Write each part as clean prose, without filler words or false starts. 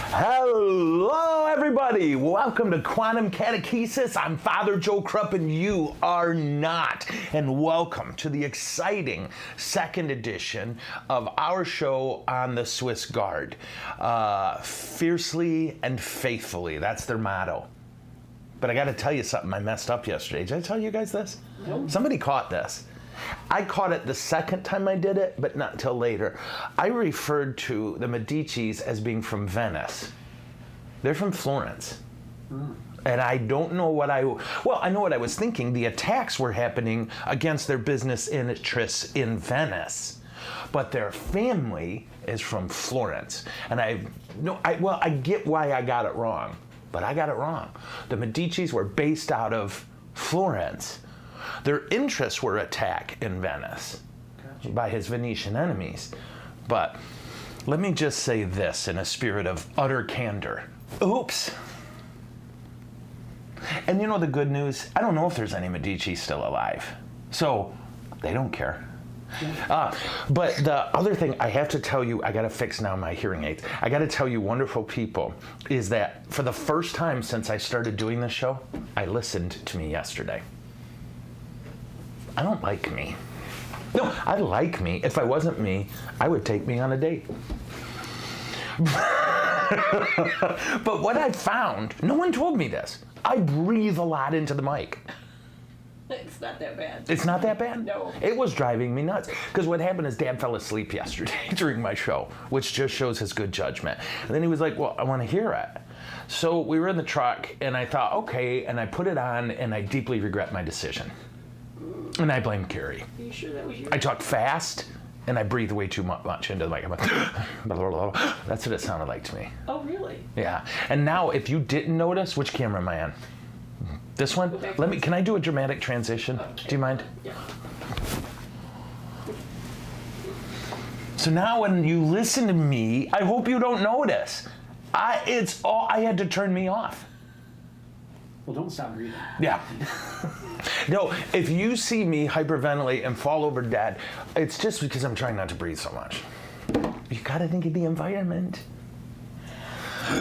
Hello, everybody. Welcome to Quantum Catechesis. I'm Father Joe Krupp, and you are not. And welcome to the exciting second edition of our show on the Swiss Guard. Fiercely and faithfully. That's their motto. But I got to tell you something. I messed up yesterday. Did I tell you guys this? No. Somebody caught this. I caught it the second time I did it, but not until later. I referred to the Medicis as being from Venice. They're from Florence. And I don't know what I know what I was thinking. The attacks were happening against their business interests in Venice. But their family is from Florence. And I get why I got it wrong, but I got it wrong. The Medicis were based out of Florence. Their interests were attack in Venice by his Venetian enemies. But let me just say this in a spirit of utter candor. Oops. And you know the good news? I don't know if there's any Medici still alive. So they don't care. But the other thing I have to tell you, I got to fix now my hearing aids. I got to tell you, wonderful people, is that for the first time since I started doing this show, I listened to me yesterday. I don't like me. No, I like me. If I wasn't me, I would take me on a date. But what I found, no one told me this. I breathe a lot into the mic. It's not that bad. It's not that bad? No. It was driving me nuts. Because what happened is Dad fell asleep yesterday during my show, which just shows his good judgment. And then he was like, well, I want to hear it. So we were in the truck, and I thought, okay, and I put it on, and I deeply regret my decision. And I blame Carrie. Are you sure that was you? I talk fast, and I breathe way too much into the mic. I'm like, that's what it sounded like to me. Oh, really? Yeah. And now, if you didn't notice, which camera am I on? This one? Can I do a dramatic transition? Okay. Do you mind? Yeah. So now when you listen to me, I hope you don't notice. I had to turn me off. Well, don't stop breathing. Yeah. No, if you see me hyperventilate and fall over dead, it's just because I'm trying not to breathe so much. You gotta think of the environment.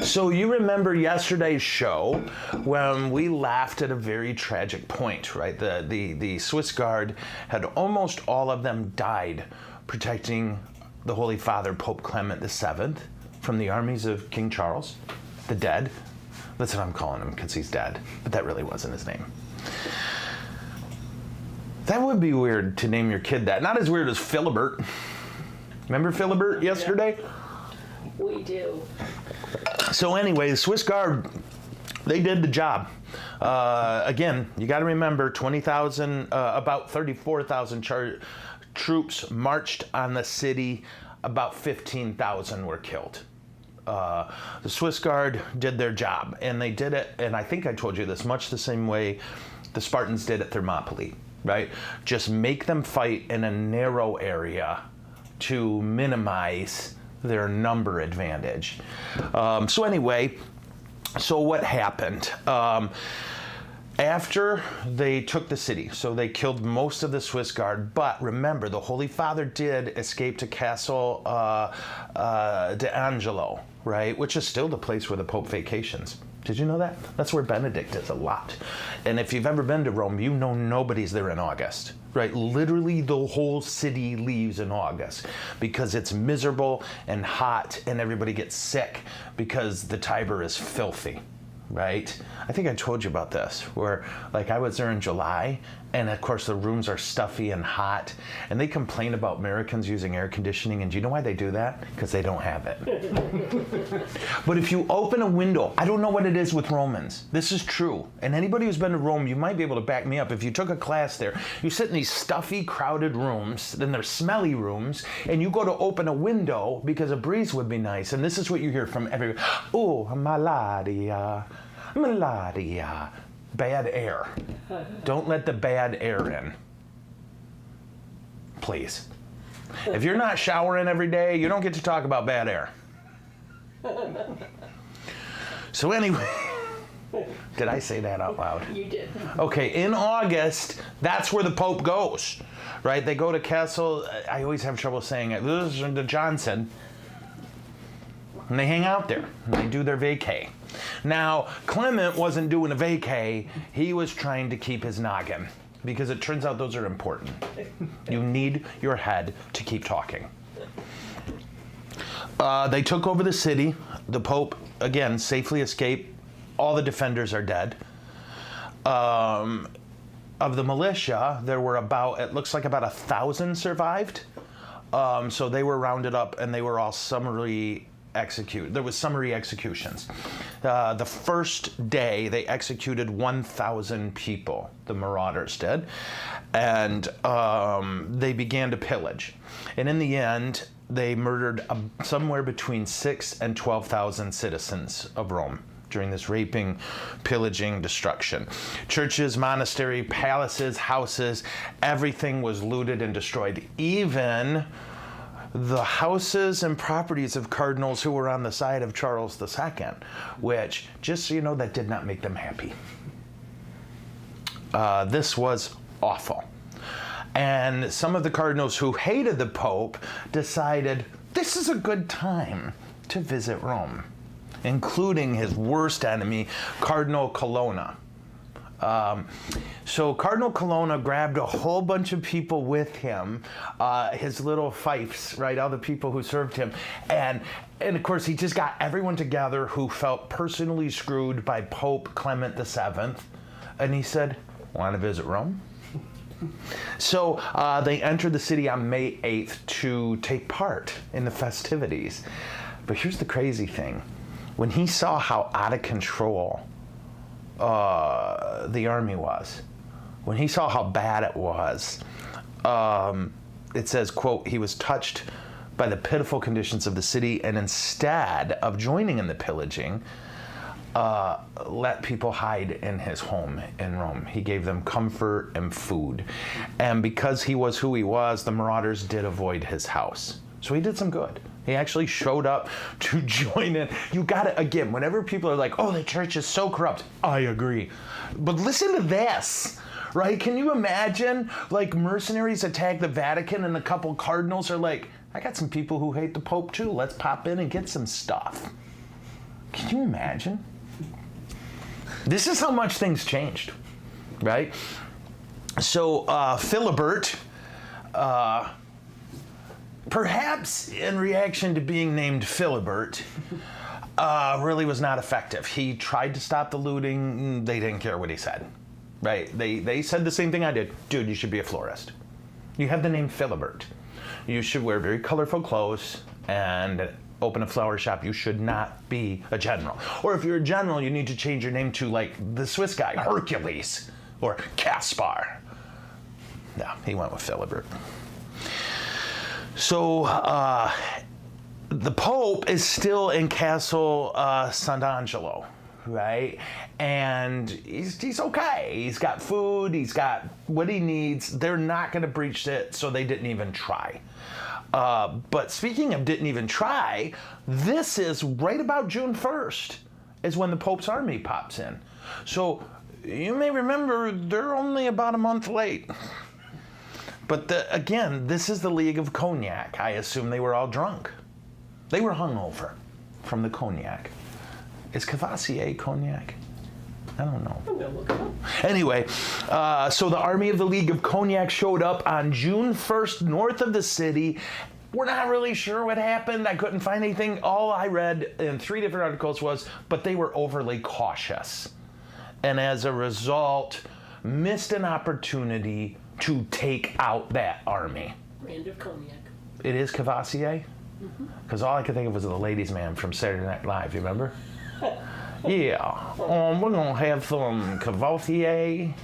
So you remember yesterday's show when we laughed at a very tragic point, right? The Swiss Guard had almost all of them died protecting the Holy Father, Pope Clement VII, from the armies of King Charles, the dead. That's what I'm calling him because he's dead, but that really wasn't his name. That would be weird to name your kid that. Not as weird as Philibert. Remember Philibert yesterday? We do. So anyway, the Swiss Guard, they did the job. Again, you got to remember, 20,000, about 34,000 troops marched on the city. About 15,000 were killed. The Swiss Guard did their job, and they did it, and I think I told you this, much the same way the Spartans did at Thermopylae, right? Just make them fight in a narrow area to minimize their number advantage. So anyway, so what happened? After they took the city, so they killed most of the Swiss Guard, but remember, the Holy Father did escape to Castle d'Angelo, right? Which is still the place where the Pope vacations. Did you know that? That's where Benedict is a lot. And if you've ever been to Rome, you know nobody's there in August, right? Literally the whole city leaves in August because it's miserable and hot and everybody gets sick because the Tiber is filthy, right? I think I told you about this, where like I was there in July, and of course the rooms are stuffy and hot, and they complain about Americans using air conditioning, and do you know why they do that? Because they don't have it. But if you open a window, I don't know what it is with Romans. This is true, and anybody who's been to Rome, you might be able to back me up. If you took a class there, you sit in these stuffy, crowded rooms, then they're smelly rooms, and you go to open a window because a breeze would be nice, and this is what you hear from everyone. Oh, malaria. Malaria. Bad air. Don't let the bad air in. Please. If you're not showering every day, you don't get to talk about bad air. So anyway, did I say that out loud? You did. Okay, in August, that's where the Pope goes, right? They go to Castle, I always have trouble saying it, this is the Johnson. And they hang out there. And they do their vacay. Now, Clement wasn't doing a vacay. He was trying to keep his noggin. Because it turns out those are important. You need your head to keep talking. They took over the city. The Pope, again, safely escaped. All the defenders are dead. Of the militia, there were it looks like about 1,000 survived. So they were rounded up and they were all summarily executed. There was summary executions. The first day, they executed 1,000 people, the marauders did. And they began to pillage. And in the end, they murdered somewhere between 6,000 and 12,000 citizens of Rome during this raping, pillaging, destruction. Churches, monastery, palaces, houses, everything was looted and destroyed. Even the houses and properties of cardinals who were on the side of Charles II, which, just so you know, that did not make them happy. This was awful. And some of the cardinals who hated the Pope decided this is a good time to visit Rome, including his worst enemy, Cardinal Colonna. So Cardinal Colonna grabbed a whole bunch of people with him, his little fiefs, right, all the people who served him, and of course he just got everyone together who felt personally screwed by Pope Clement VII, and he said, "Want to visit Rome?" So they entered the city on May 8th to take part in the festivities. But here's the crazy thing. When he saw how out of control the army was, when he saw how bad it was, it says, quote, he was touched by the pitiful conditions of the city, and instead of joining in the pillaging, let people hide in his home in Rome. He gave them comfort and food. And because he was who he was, the marauders did avoid his house. So he did some good. He actually showed up to join in. You gotta, again, whenever people are like, oh, the church is so corrupt, I agree. But listen to this, right? Can you imagine, like, mercenaries attack the Vatican and a couple cardinals are like, I got some people who hate the Pope too. Let's pop in and get some stuff. Can you imagine? This is how much things changed, right? So Philibert, perhaps in reaction to being named Philibert, really was not effective. He tried to stop the looting. They didn't care what he said, right? They said the same thing I did. Dude, you should be a florist. You have the name Philibert. You should wear very colorful clothes and open a flower shop. You should not be a general. Or if you're a general, you need to change your name to, like, the Swiss guy, Hercules, or Caspar. No, he went with Philibert. So the Pope is still in Castle Sant'Angelo, right? And he's okay. He's got food. He's got what he needs. They're not going to breach it, so they didn't even try. But speaking of didn't even try, this is right about June 1st is when the Pope's army pops in. So you may remember they're only about a month late. But again, this is the League of Cognac. I assume they were all drunk. They were hungover from the cognac. Is Cavassier cognac? I don't know. I'm gonna look it up. Anyway, so the army of the League of Cognac showed up on June 1st north of the city. We're not really sure what happened. I couldn't find anything. All I read in 3 different articles was, but they were overly cautious. And as a result, missed an opportunity to take out that army. Brand of cognac. It is Cavassier? Because all I could think of was the ladies' man from Saturday Night Live, you remember? Yeah, we're gonna have some Cavassier.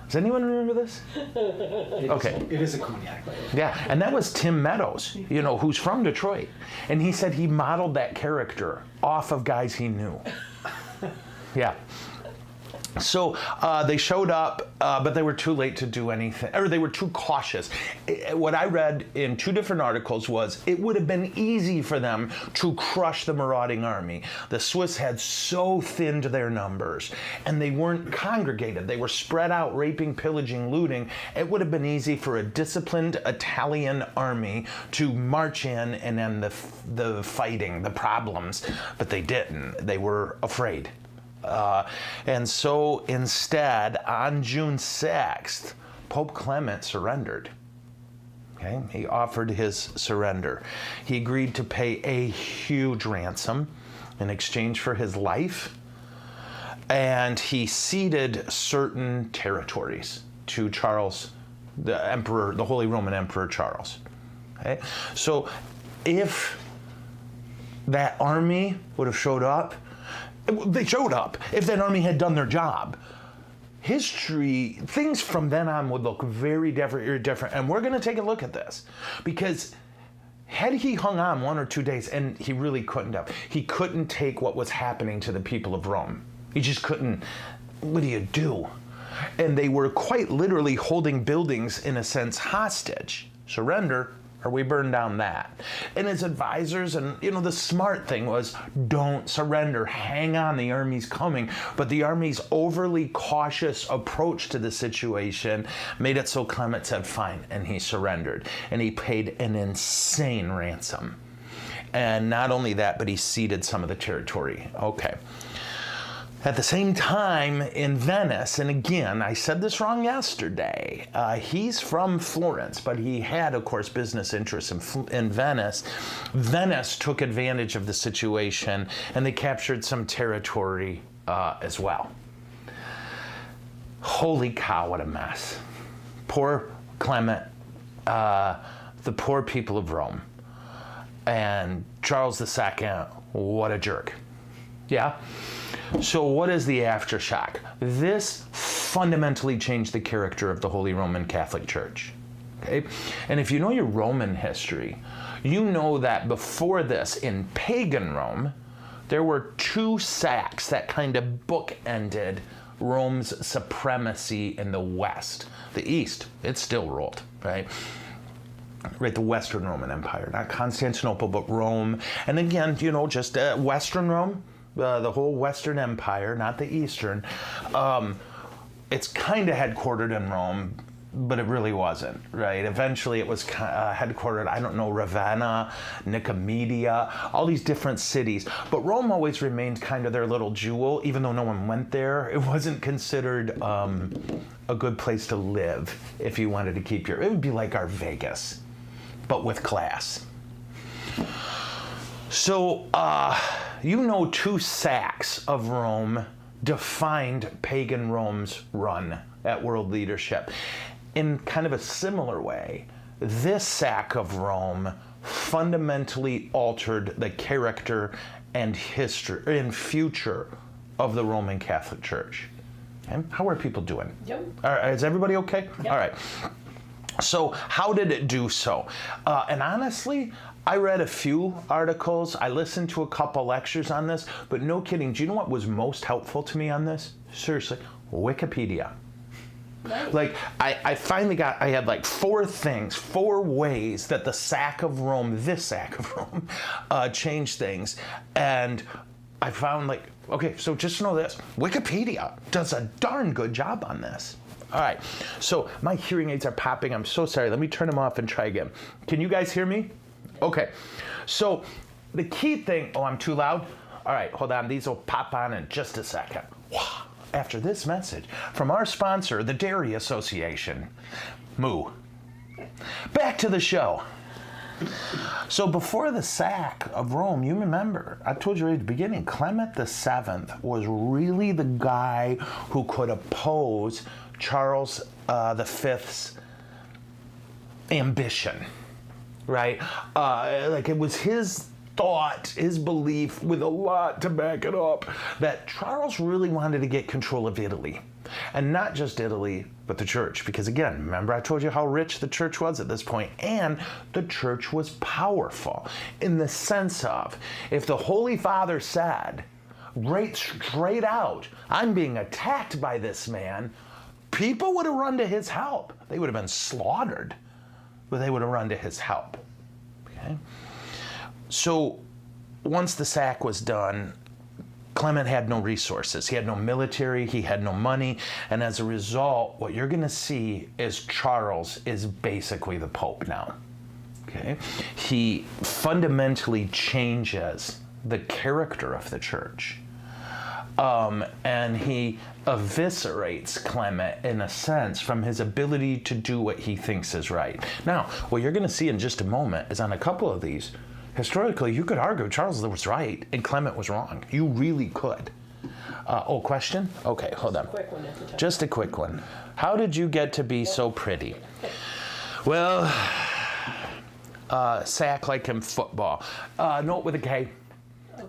Does anyone remember this? Okay. It is a cognac. Yeah, and that was Tim Meadows, you know, who's from Detroit. And he said he modeled that character off of guys he knew. Yeah. So they showed up, but they were too late to do anything, or they were too cautious. What I read in 2 different articles was it would have been easy for them to crush the marauding army. The Swiss had so thinned their numbers, and they weren't congregated. They were spread out, raping, pillaging, looting. It would have been easy for a disciplined Italian army to march in and end the fighting, the problems, but they didn't. They were afraid. And so instead, on June 6th, Pope Clement surrendered. Okay? He offered his surrender. He agreed to pay a huge ransom in exchange for his life, and he ceded certain territories to Charles, the Emperor, the Holy Roman Emperor Charles. Okay? So if that army would have showed up, they showed up. If that army had done their job, history, things from then on would look very different. And we're going to take a look at this, because had he hung on 1 or 2 days, and he really couldn't have, he couldn't take what was happening to the people of Rome. He just couldn't. What do you do? And they were quite literally holding buildings, in a sense, hostage. Surrender, or we burn down that. And his advisors, and the smart thing was, don't surrender, hang on, the army's coming. But the army's overly cautious approach to the situation made it so Clement said fine, and he surrendered. And he paid an insane ransom. And not only that, but he ceded some of the territory. Okay. At the same time, in Venice, and again, I said this wrong yesterday, he's from Florence, but he had, of course, business interests in Venice. Venice took advantage of the situation, and they captured some territory as well. Holy cow, what a mess. Poor Clement, the poor people of Rome. And Charles II, what a jerk. Yeah? So what is the aftershock? This fundamentally changed the character of the Holy Roman Catholic Church. Okay? And if you know your Roman history, you know that before this, in pagan Rome, there were 2 sacks that kind of bookended Rome's supremacy in the West. The East, it still ruled, right? Right, the Western Roman Empire, not Constantinople, but Rome. And again, just Western Rome, the whole Western Empire, not the Eastern. It's kind of headquartered in Rome, but it really wasn't, right? Eventually it was headquartered, I don't know, Ravenna, Nicomedia, all these different cities. But Rome always remained kind of their little jewel, even though no one went there. It wasn't considered a good place to live if you wanted to keep it would be like our Vegas, but with class. So, 2 sacks of Rome defined pagan Rome's run at world leadership. In kind of a similar way, this sack of Rome fundamentally altered the character and history and future of the Roman Catholic Church. Okay? How are people doing? Yep. All right, is everybody okay? Yep. All right. So how did it do so? And honestly, I read a few articles. I listened to a couple lectures on this, but no kidding. Do you know what was most helpful to me on this? Seriously, Wikipedia. Nice. Like, I had like 4 ways that this sack of Rome, changed things. And I found okay, so just know this, Wikipedia does a darn good job on this. All right, so my hearing aids are popping. I'm so sorry. Let me turn them off and try again. Can you guys hear me? Okay, so the key thing, I'm too loud? All right, hold on. These will pop on in just a second. After this message from our sponsor, the Dairy Association. Moo. Back to the show. So before the sack of Rome, you remember, I told you right at the beginning, Clement VII was really the guy who could oppose Charles V's ambition, right? It was his thought, his belief, with a lot to back it up, that Charles really wanted to get control of Italy. And not just Italy, but the church. Because again, remember I told you how rich the church was at this point, and the church was powerful in the sense of, if the Holy Father said, right straight out, I'm being attacked by this man, people would have run to his help. They would have been slaughtered, but they would have run to his help. Okay? So once the sack was done, Clement had no resources. He had no military, he had no money, and as a result, what you're going to see is Charles is basically the Pope now. Okay? He fundamentally changes the character of the church. And he eviscerates Clement, in a sense, from his ability to do what he thinks is right. Now, what you're going to see in just a moment is on a couple of these, historically, you could argue Charles was right and Clement was wrong. You really could. Question? Okay, hold on. Quick one at the time. Just a quick one. How did you get to be so pretty? Well, sack like in football. Note with a K.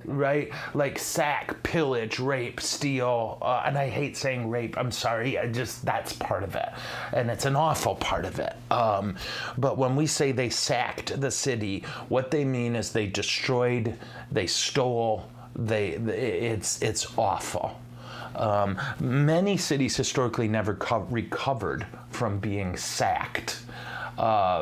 Right? Like sack, pillage, rape, steal, and I hate saying rape, I'm sorry, that's part of it. And it's an awful part of it. But when we say they sacked the city, what they mean is they destroyed, they stole, it's awful. Many cities historically never recovered from being sacked.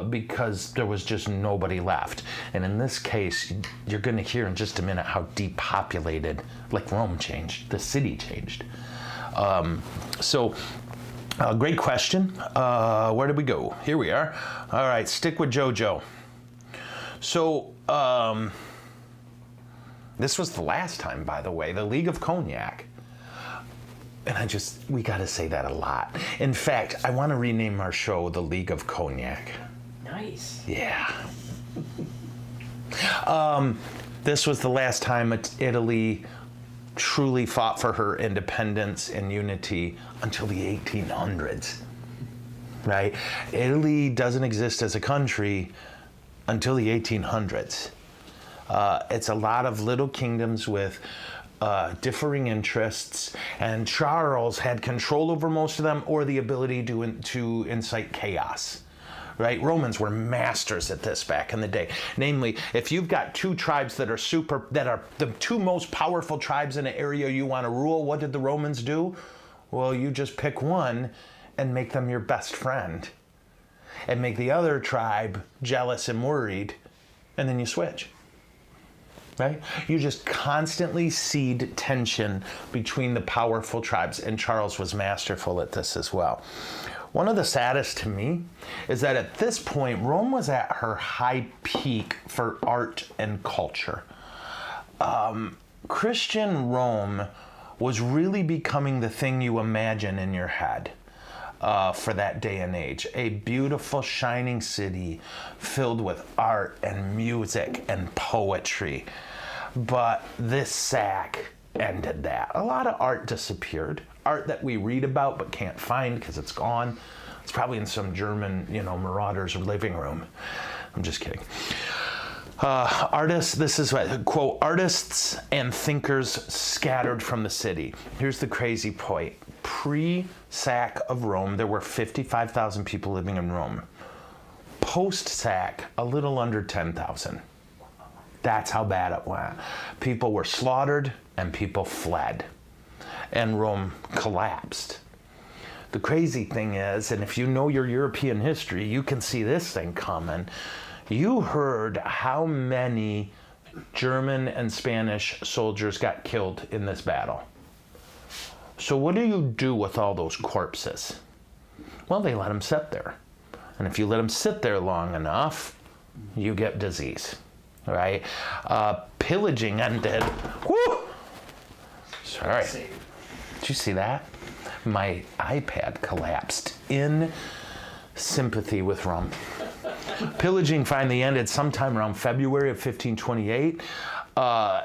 Because there was just nobody left. And in this case, you're going to hear in just a minute how depopulated, like Rome changed, the city changed. Great question. Where did we go? Here we are. All right, stick with JoJo. So, this was the last time, by the way, the League of Cognac. And we got to say that a lot. In fact, I want to rename our show The League of Cognac. Nice. Yeah. This was the last time Italy truly fought for her independence and unity until the 1800s. Right? Italy doesn't exist as a country until the 1800s. It's a lot of little kingdoms with differing interests, and Charles had control over most of them or the ability to incite chaos. Right? Romans were masters at this back in the day. Namely, if you've got two tribes that are the two most powerful tribes in an area you want to rule, what did the Romans do? Well, you just pick one and make them your best friend, and make the other tribe jealous and worried, and then you switch. Right? You just constantly seed tension between the powerful tribes, and Charles was masterful at this as well. One of the saddest to me is that at this point, Rome was at her high peak for art and culture. Christian Rome was really becoming the thing you imagine in your head. For that day and age. A beautiful, shining city filled with art and music and poetry. But this sack ended that. A lot of art disappeared. Art that we read about but can't find because it's gone. It's probably in some German, marauder's living room. I'm just kidding. Artists, this is what, quote, artists and thinkers scattered from the city. Here's the crazy point. Pre-sack of Rome, there were 55,000 people living in Rome. Post-sack, a little under 10,000. That's how bad it went. People were slaughtered and people fled. And Rome collapsed. The crazy thing is, and if you know your European history, you can see this thing coming. You heard how many German and Spanish soldiers got killed in this battle. So what do you do with all those corpses? Well, they let them sit there. And if you let them sit there long enough, you get disease, right? Pillaging ended. Woo! Sorry. Did you see that? My iPad collapsed in sympathy with Rome. Pillaging finally ended sometime around February of 1528.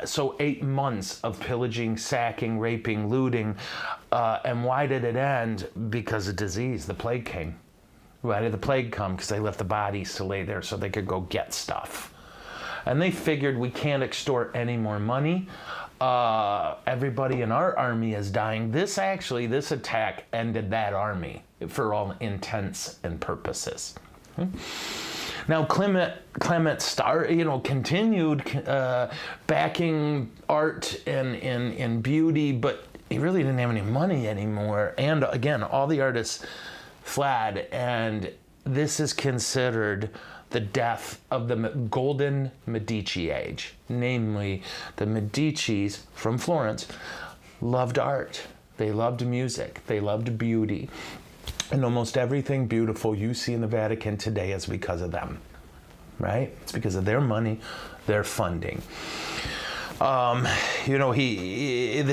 So 8 months of pillaging, sacking, raping, looting. And why did it end? Because of disease. The plague came. Why did the plague come? Because they left the bodies to lay there so they could go get stuff. And they figured we can't extort any more money. Everybody in our army is dying. This attack ended that army for all intents and purposes. Now Clement continued backing art and beauty, but he really didn't have any money anymore. And again, all the artists fled, and this is considered the death of the golden Medici age. Namely, the Medicis from Florence loved art. They loved music. They loved beauty. And almost everything beautiful you see in the Vatican today is because of them, right? It's because of their money, their funding. The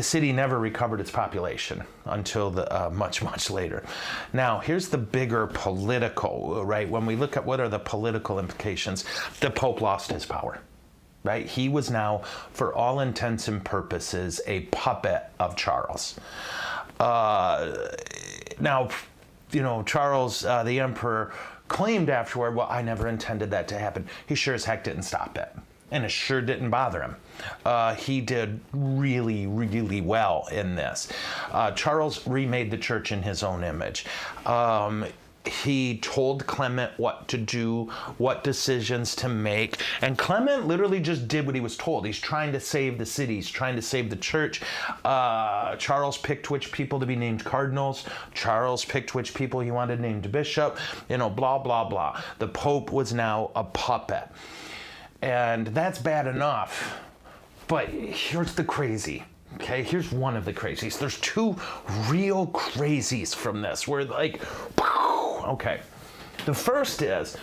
city never recovered its population until much later. Now, here's the bigger political, right? When we look at what are the political implications, the Pope lost his power, right? He was now, for all intents and purposes, a puppet of Charles. Charles, the emperor, claimed afterward, well, I never intended that to happen. He sure as heck didn't stop it. And it sure didn't bother him. He did really, really well in this. Charles remade the church in his own image. He told Clement what to do, what decisions to make, and Clement literally just did what he was told. He's trying to save the city. He's trying to save the church. Charles picked which people to be named cardinals. Charles picked which people he wanted named bishop. Blah, blah, blah. The Pope was now a puppet. And that's bad enough, but here's the crazy. Okay, here's one of the crazies. There's two real crazies from this. Where okay. The first is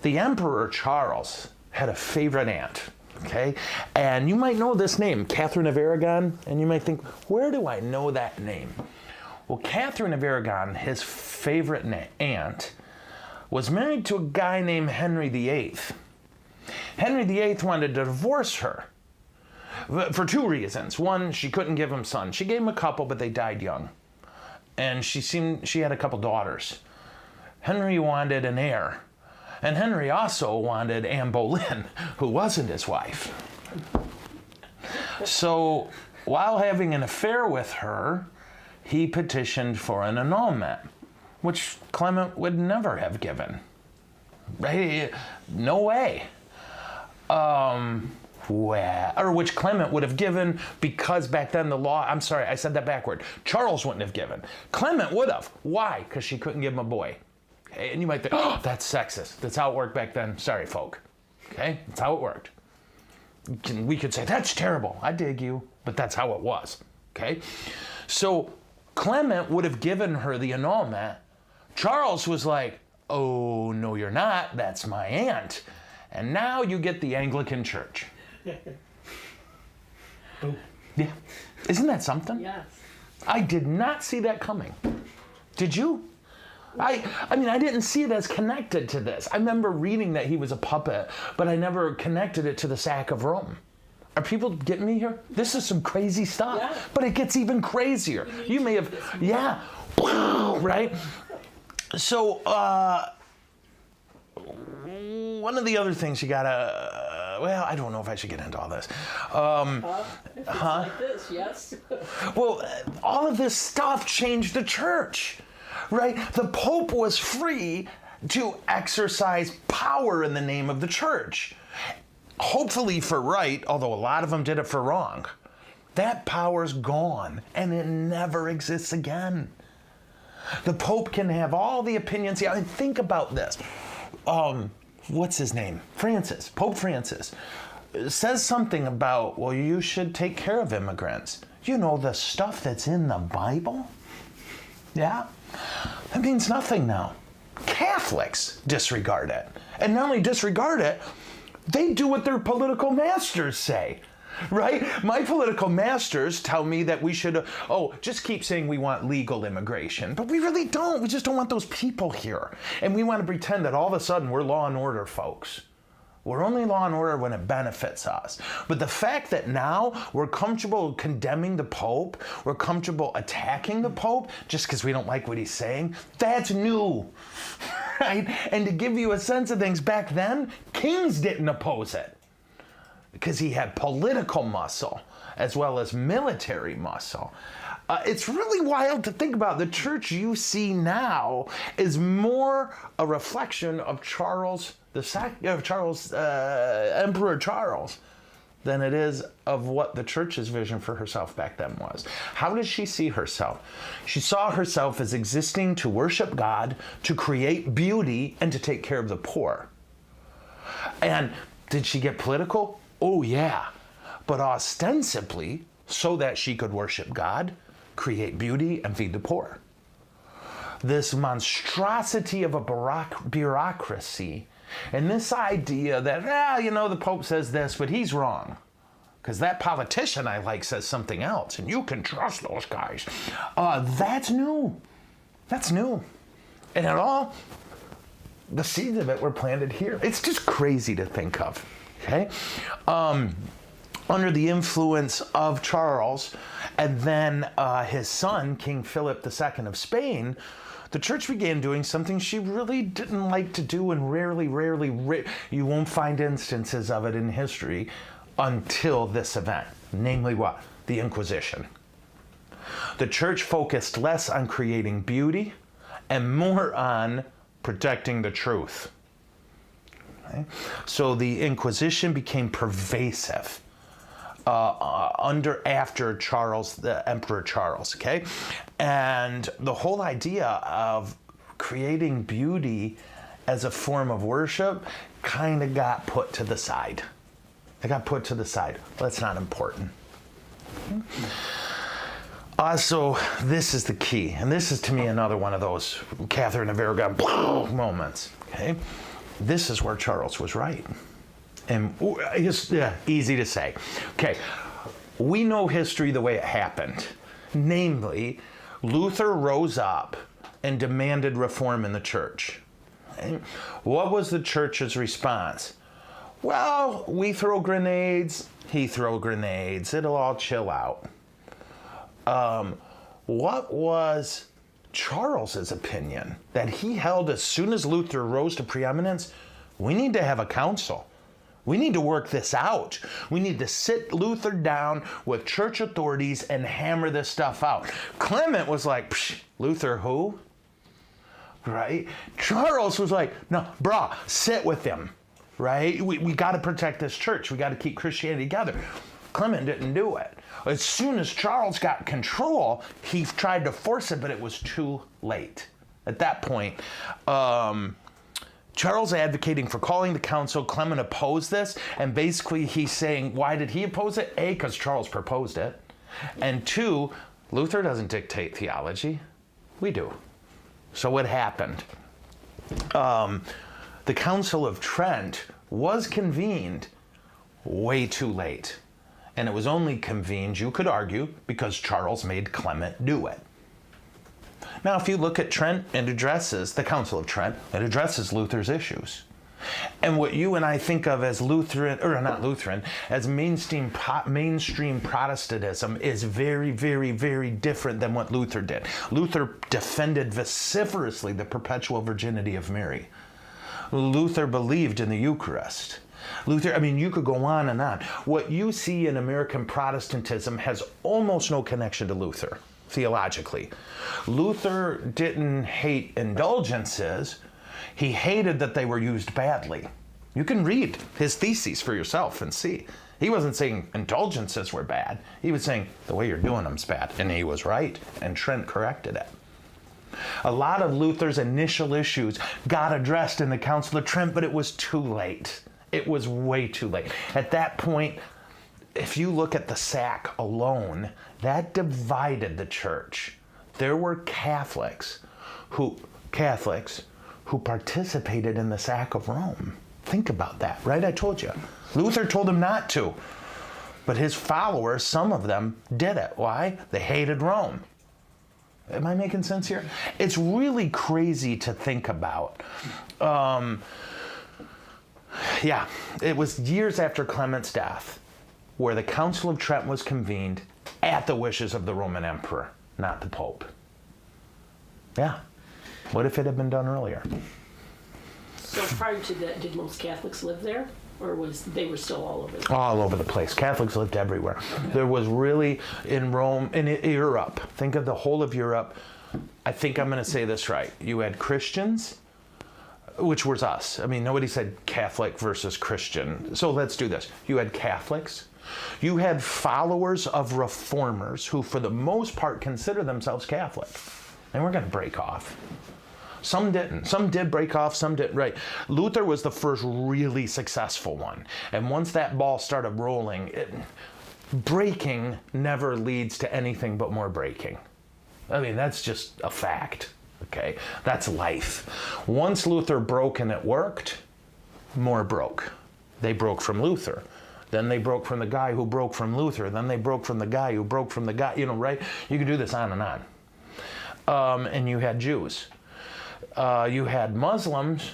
the Emperor Charles had a favorite aunt. Okay, and you might know this name, Catherine of Aragon, and you might think, where do I know that name? Well, Catherine of Aragon, his favorite aunt, was married to a guy named Henry VIII. Henry VIII wanted to divorce her for two reasons. One, she couldn't give him sons. She gave him a couple, but they died young. And she had a couple daughters. Henry wanted an heir. And Henry also wanted Anne Boleyn, who wasn't his wife. So while having an affair with her, he petitioned for an annulment, which Clement would never have given. Right? No way. Which Clement would have given, because back then the law, I'm sorry, I said that backward. Charles wouldn't have given. Clement would have. Why? Because she couldn't give him a boy. Okay? And you might think, oh, that's sexist. That's how it worked back then. Sorry, folk. Okay? That's how it worked. We could say, that's terrible. I dig you. But that's how it was. Okay? So Clement would have given her the annulment. Charles was like, oh, no, you're not. That's my aunt. And now you get the Anglican Church. Boom. Yeah. Isn't that something? Yes. I did not see that coming. Did you? I didn't see it as connected to this. I remember reading that he was a puppet, but I never connected it to the sack of Rome. Are people getting me here? This is some crazy stuff. Yeah. But it gets even crazier. You may have, yeah, right? So, one of the other things you gotta, I don't know if I should get into all this. Like this, yes. Well, all of this stuff changed the church, right? The Pope was free to exercise power in the name of the church. Hopefully for right, although a lot of them did it for wrong. That power's gone, and it never exists again. The Pope can have all the opinions. Yeah, and think about this. What's his name? Francis, Pope Francis, says something about, well, you should take care of immigrants. You know, the stuff that's in the Bible? Yeah? That means nothing now. Catholics disregard it. And not only disregard it, they do what their political masters say. Right? My political masters tell me that we should, just keep saying we want legal immigration. But we really don't. We just don't want those people here. And we want to pretend that all of a sudden we're law and order folks. We're only law and order when it benefits us. But the fact that now we're comfortable condemning the Pope, we're comfortable attacking the Pope just because we don't like what he's saying, that's new. Right? And to give you a sense of things, back then, kings didn't oppose it, because he had political muscle as well as military muscle. It's really wild to think about. The church you see now is more a reflection of Charles of Charles, Emperor Charles, than it is of what the church's vision for herself back then was. How did she see herself? She saw herself as existing to worship God, to create beauty, and to take care of the poor. And did she get political? Oh, yeah. But ostensibly, so that she could worship God, create beauty, and feed the poor. This monstrosity of a bureaucracy, and this idea that, the Pope says this, but he's wrong. Because that politician I like says something else, and you can trust those guys. That's new. That's new. And the seeds of it were planted here. It's just crazy to think of, okay? Under the influence of Charles, and then his son, King Philip II of Spain, the church began doing something she really didn't like to do, and rarely, you won't find instances of it in history until this event. Namely what? The Inquisition. The church focused less on creating beauty and more on protecting the truth. Okay? So the Inquisition became pervasive after Charles, the Emperor Charles, okay? And the whole idea of creating beauty as a form of worship kind of got put to the side. It got put to the side. That's not important. So this is the key, and this is to me another one of those Catherine of Aragon moments, okay? This is where Charles was right. And it's easy to say. Okay, we know history the way it happened. Namely, Luther rose up and demanded reform in the church. Okay? What was the church's response? Well, we throw grenades, he throw grenades, it'll all chill out. What was Charles's opinion that he held as soon as Luther rose to preeminence? We need to have a council. We need to work this out. We need to sit Luther down with church authorities and hammer this stuff out. Clement was like, Luther who? Right? Charles was like, no, brah, sit with him. Right? We got to protect this church. We got to keep Christianity together. Clement didn't do it. As soon as Charles got control, he tried to force it, but it was too late. At that point, Charles advocating for calling the council. Clement opposed this, and basically he's saying, why did he oppose it? A, because Charles proposed it, and two, Luther doesn't dictate theology. We do. So what happened? The Council of Trent was convened way too late. And it was only convened, you could argue, because Charles made Clement do it. Now, if you look at Trent, it addresses, the Council of Trent, it addresses Luther's issues. And what you and I think of as Lutheran, or not Lutheran, as mainstream Protestantism is very, very, very different than what Luther did. Luther defended vociferously the perpetual virginity of Mary. Luther believed in the Eucharist. Luther, I mean, you could go on and on. What you see in American Protestantism has almost no connection to Luther, theologically. Luther didn't hate indulgences. He hated that they were used badly. You can read his theses for yourself and see. He wasn't saying indulgences were bad. He was saying the way you're doing them's bad. And he was right, and Trent corrected it. A lot of Luther's initial issues got addressed in the Council of Trent, but it was too late. It was way too late. At that point, if you look at the sack alone, that divided the church. There were Catholics who participated in the sack of Rome. Think about that, right? I told you. Luther told them not to. But his followers, some of them, did it. Why? They hated Rome. Am I making sense here? It's really crazy to think about. It was years after Clement's death where the Council of Trent was convened at the wishes of the Roman Emperor, not the Pope. Yeah. What if it had been done earlier? So prior to that, did most Catholics live there? Or they were still all over the place? All over the place. Catholics lived everywhere. There was really, in Rome, in Europe, think of the whole of Europe. I think I'm going to say this right. You had Christians, which was us. I mean, nobody said Catholic versus Christian. So let's do this. You had Catholics. You had followers of reformers who, for the most part, consider themselves Catholic. And we're going to break off. Some didn't. Some did break off, some didn't. Right. Luther was the first really successful one. And once that ball started rolling, breaking never leads to anything but more breaking. I mean, that's just a fact. Okay, that's life. Once Luther broke and it worked, more broke. They broke from Luther. Then they broke from the guy who broke from Luther. Then they broke from the guy who broke from the guy, right? You could do this on and on. And you had Jews. You had Muslims,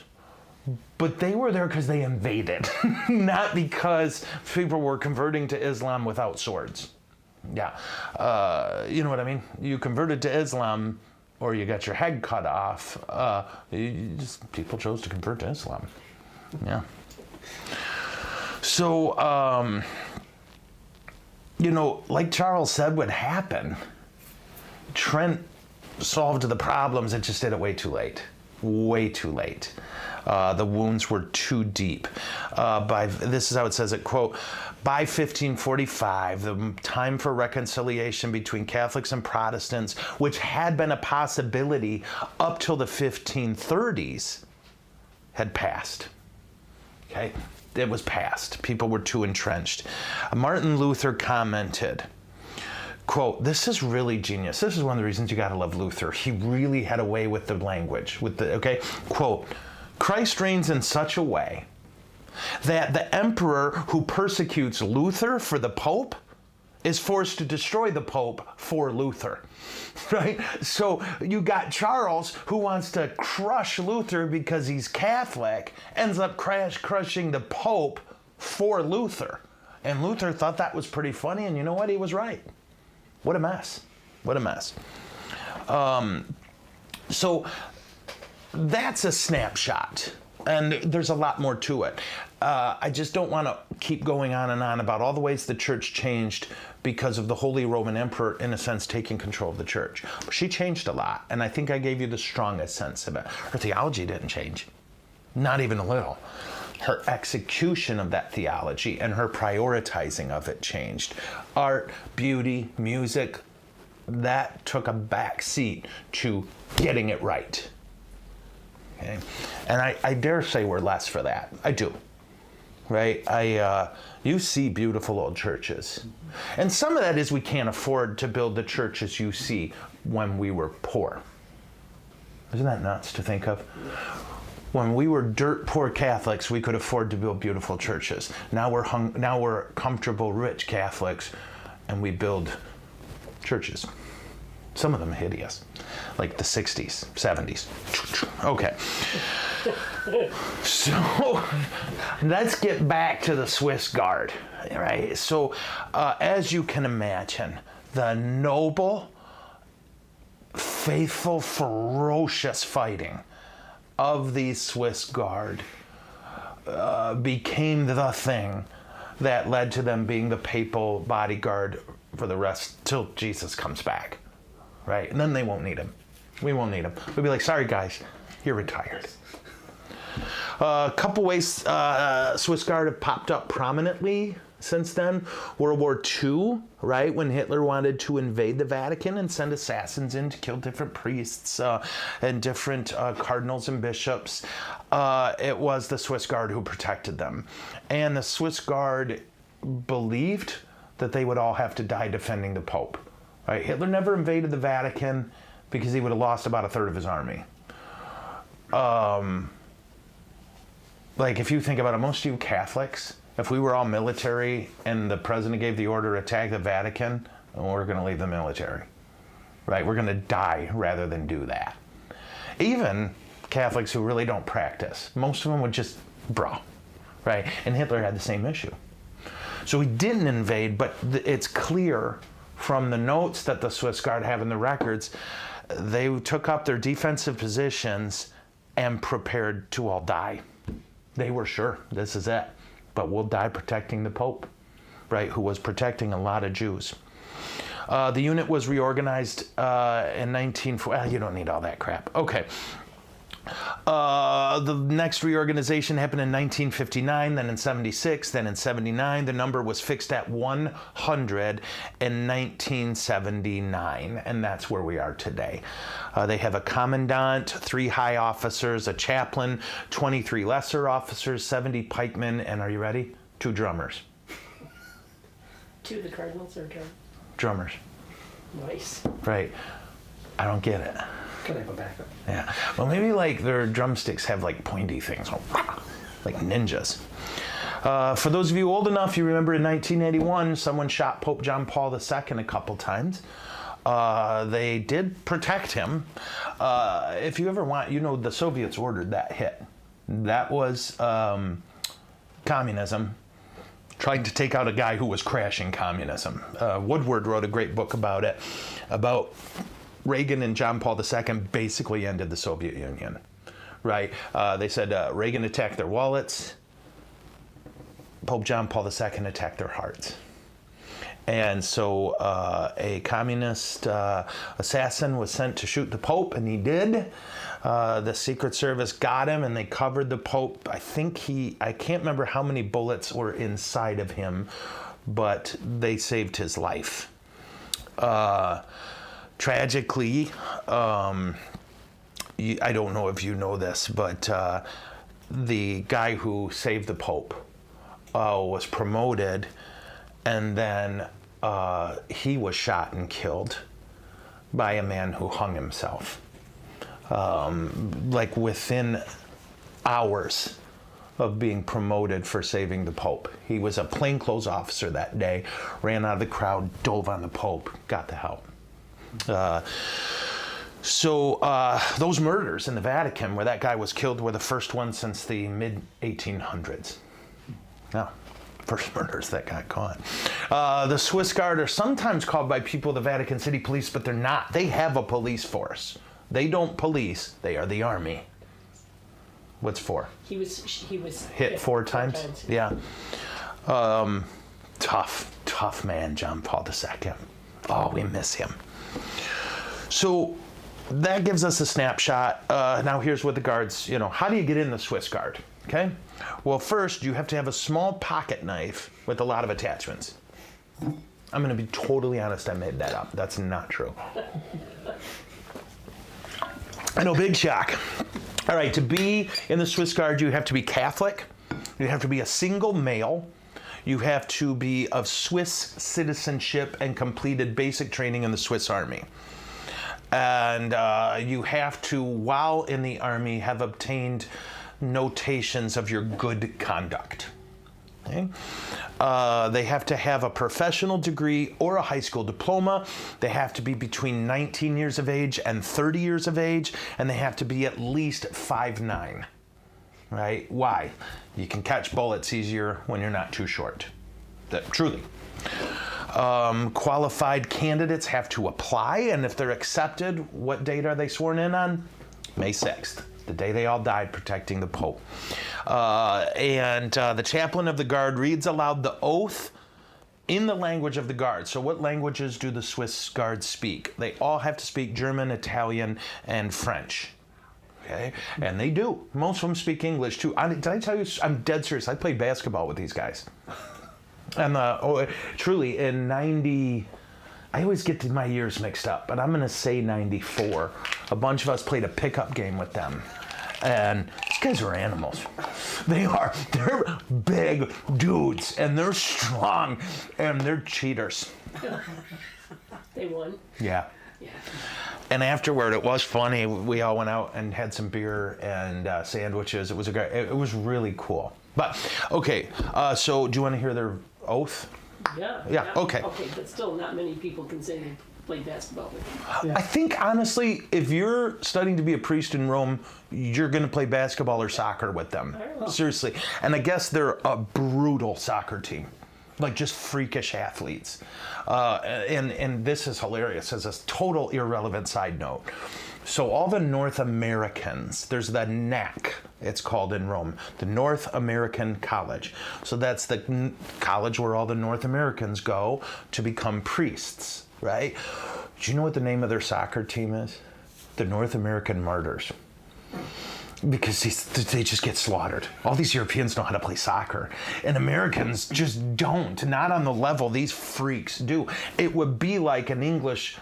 but they were there because they invaded, not because people were converting to Islam without swords. Yeah, you know what I mean? You converted to Islam, or you got your head cut off. People chose to convert to Islam. Yeah. So, like Charles said would happen, Trent solved the problems. It just did it way too late. Way too late. The wounds were too deep. This is how it says it, quote, by 1545, the time for reconciliation between Catholics and Protestants, which had been a possibility up till the 1530s, had passed. Okay? It was past. People were too entrenched. Martin Luther commented, quote, this is really genius. This is one of the reasons you got to love Luther. He really had a way with the language. Okay? Quote, Christ reigns in such a way that the emperor who persecutes Luther for the Pope is forced to destroy the Pope for Luther. Right? So you got Charles, who wants to crush Luther because he's Catholic, ends up crushing the Pope for Luther. And Luther thought that was pretty funny, and you know what? He was right. What a mess. What a mess. So that's a snapshot. And there's a lot more to it. I just don't want to keep going on and on about all the ways the church changed because of the Holy Roman Emperor, in a sense, taking control of the church. But she changed a lot, and I think I gave you the strongest sense of it. Her theology didn't change, not even a little. Her execution of that theology and her prioritizing of it changed. Art, beauty, music, that took a back seat to getting it right. Okay? And I dare say we're less for that. I do. Right? You see beautiful old churches. And some of that is we can't afford to build the churches you see when we were poor. Isn't that nuts to think of? When we were dirt poor Catholics, we could afford to build beautiful churches. Now we're comfortable, rich Catholics, and we build churches. Some of them hideous, like the 60s, 70s. Okay. So let's get back to the Swiss Guard, right? So as you can imagine, the noble, faithful, ferocious fighting of the Swiss Guard became the thing that led to them being the papal bodyguard for the rest till Jesus comes back, right? And then they won't need him. We won't need him. We'll be like, sorry guys, you're retired. A couple ways Swiss Guard have popped up prominently since then. World War II, right, when Hitler wanted to invade the Vatican and send assassins in to kill different priests and different cardinals and bishops. It was the Swiss Guard who protected them. And the Swiss Guard believed that they would all have to die defending the Pope. Right? Hitler never invaded the Vatican because he would have lost about a third of his army. Like, if you think about it, most of you Catholics, if we were all military and the president gave the order to attack the Vatican, we're going to leave the military, right? We're going to die rather than do that. Even Catholics who really don't practice, most of them would just, right? And Hitler had the same issue. So he didn't invade, but it's clear from the notes that the Swiss Guard have in the records, they took up their defensive positions and prepared to all die. They were sure, this is it. But we'll die protecting the Pope, right, who was protecting a lot of Jews. The unit was reorganized in 1940. You don't need all that crap. Okay. The next reorganization happened in 1959, then in 76, then in 79. The number was fixed at 100 in 1979, and that's where we are today. They have a commandant, 3 high officers, a chaplain, 23 lesser officers, 70 pikemen, and are you ready? 2 drummers. 2 of the cardinals are Drummers, nice. right. I don't get it. Gotta have a backup. Yeah, well, maybe like their drumsticks have like pointy things, like ninjas. For those of you old enough, you remember in 1981, someone shot Pope John Paul II a couple times. They did protect him. If you ever want, you know, the Soviets ordered that hit. That was communism, trying to take out a guy who was crashing communism. Woodward wrote a great book about it, about Reagan and John Paul II basically ended the Soviet Union, right? They said Reagan attacked their wallets, Pope John Paul II attacked their hearts. And so a communist assassin was sent to shoot the Pope, and he did. The Secret Service got him, and they covered the Pope. I can't remember how many bullets were inside of him, but they saved his life. Tragically, I don't know if you know this, but the guy who saved the Pope was promoted, and then he was shot and killed by a man who hung himself. Like within hours of being promoted for saving the Pope. He was a plainclothes officer that day, ran out of the crowd, dove on the Pope, got the help. So those murders in the Vatican where that guy was killed were the first ones since the mid-1800s. Now, first murders that got caught. The Swiss Guard are sometimes called by people the Vatican City Police, but they're not. They have a police force. They don't police, they are the army. What's for? He was Hit 4 times? Yeah. Tough man, John Paul II. Oh, we miss him. So that gives us a snapshot. Now here's what the guards, how do you get in the Swiss Guard? Okay? Well, first you have to have a small pocket knife with a lot of attachments. I'm going to be totally honest, I made that up. That's not true. I know, big shock. All right, to be in the Swiss Guard, you have to be Catholic. You have to be a single male. You have to be of Swiss citizenship and completed basic training in the Swiss Army. And you have to, while in the Army, have obtained notations of your good conduct. Okay? They have to have a professional degree or a high school diploma. They have to be between 19 years of age and 30 years of age, and they have to be at least 5'9". Right? Why? You can catch bullets easier when you're not too short. Truly. Qualified candidates have to apply, and if they're accepted, what date are they sworn in on? May 6th, the day they all died protecting the Pope. And the chaplain of the guard reads aloud the oath in the language of the guard. So what languages do the Swiss guards speak? They all have to speak German, Italian, and French. Okay? And they do. Most of them speak English too. Did I tell you, I'm dead serious. I played basketball with these guys. And truly, in 90, I always get my years mixed up, but I'm going to say 94. A bunch of us played a pickup game with them. And these guys are animals. They're big dudes, and they're strong, and they're cheaters. They won. Yeah. Yeah. And afterward, it was funny. We all went out and had some beer and sandwiches. It was really cool. But okay, so do you want to hear their oath? Yeah. Yeah. Okay. Okay, but still, not many people can say they played basketball with you. Yeah. I think honestly, if you're studying to be a priest in Rome, you're going to play basketball or soccer with them. Seriously. And I guess they're a brutal soccer team. Like just freakish athletes. And this is hilarious as a total irrelevant side note. So all the North Americans, there's the NAC, it's called in Rome, the North American College. So that's the college where all the North Americans go to become priests, right? Do you know what the name of their soccer team is? The North American Martyrs. because they just get slaughtered. All these Europeans know how to play soccer, and Americans just don't. Not on the level these freaks do. It would be like an English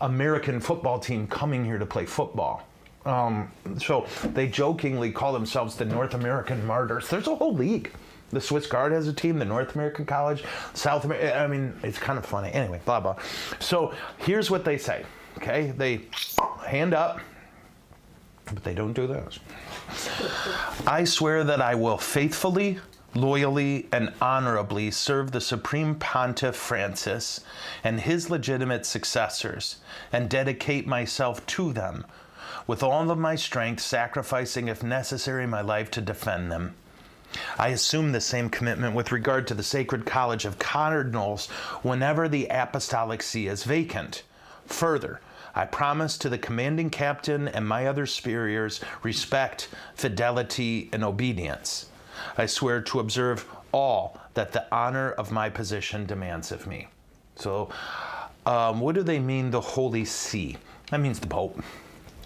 American football team coming here to play football. So they jokingly call themselves the North American Martyrs. There's a whole league. The Swiss Guard has a team, the North American College, South America. I mean, it's kind of funny. Anyway, blah, blah. So here's what they say, okay? They hand up, but they don't do this. I swear that I will faithfully, loyally, and honorably serve the Supreme Pontiff Francis and his legitimate successors and dedicate myself to them with all of my strength, sacrificing, if necessary, my life to defend them. I assume the same commitment with regard to the Sacred College of Cardinals whenever the Apostolic See is vacant. Further, I promise to the commanding captain and my other superiors respect, fidelity, and obedience. I swear to observe all that the honor of my position demands of me. So, what do they mean, the Holy See? That means the Pope.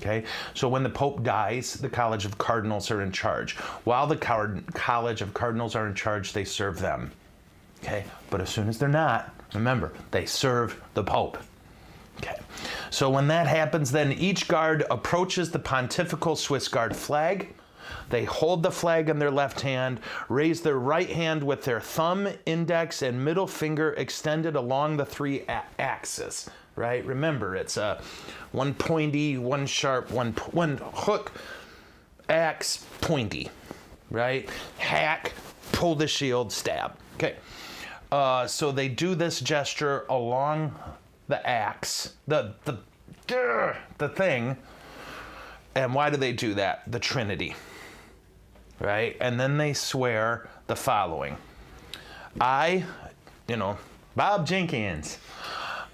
Okay, so when the Pope dies, the College of Cardinals are in charge. While the College of Cardinals are in charge, they serve them. Okay, but as soon as they're not, remember, they serve the Pope. Okay, so when that happens, then each guard approaches the pontifical Swiss Guard flag. They hold the flag in their left hand, raise their right hand with their thumb, index, and middle finger extended along the three axes. Right? Remember, it's one pointy, one sharp, one hook, axe, pointy. Right? Hack, pull the shield, stab. Okay. So they do this gesture along the axe, the thing. And why do they do that? The Trinity. Right? And then they swear the following. I, Bob Jenkins.